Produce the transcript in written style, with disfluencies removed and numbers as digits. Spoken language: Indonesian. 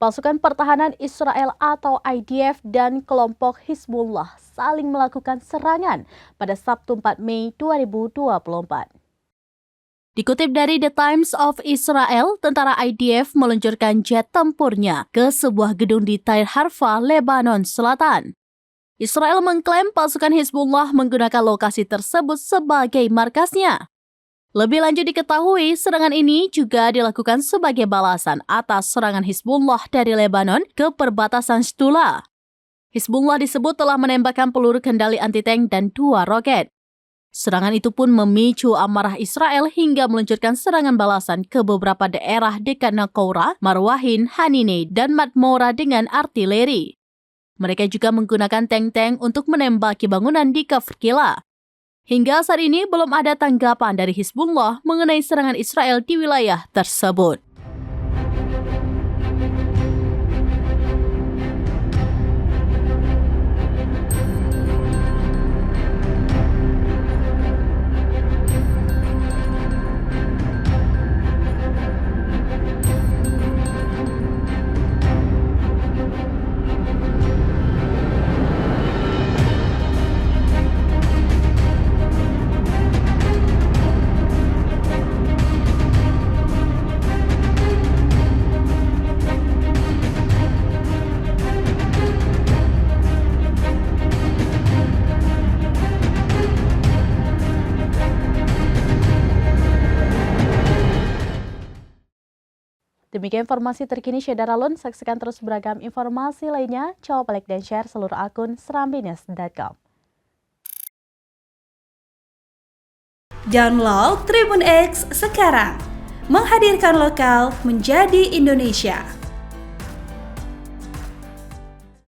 Pasukan pertahanan Israel atau IDF dan kelompok Hizbullah saling melakukan serangan pada Sabtu 4 Mei 2024. Dikutip dari The Times of Israel, tentara IDF meluncurkan jet tempurnya ke sebuah gedung di Tyre Harfa, Lebanon Selatan. Israel mengklaim pasukan Hizbullah menggunakan lokasi tersebut sebagai markasnya. Lebih lanjut diketahui, serangan ini juga dilakukan sebagai balasan atas serangan Hizbullah dari Lebanon ke perbatasan Stula. Hizbullah disebut telah menembakkan peluru kendali anti-tank dan 2 roket. Serangan itu pun memicu amarah Israel hingga meluncurkan serangan balasan ke beberapa daerah dekat Naqoura, Marwahin, Hanine, dan Matmora dengan artileri. Mereka juga menggunakan tank-tank untuk menembaki bangunan di Kafr Kila. Hingga saat ini belum ada tanggapan dari Hizbullah mengenai serangan Israel di wilayah tersebut. Demikian informasi terkini Syedara Lun. Saksikan terus beragam informasi lainnya. Coba like dan share seluruh akun serambinews.com. Download Tribun X sekarang. Menghadirkan lokal menjadi Indonesia.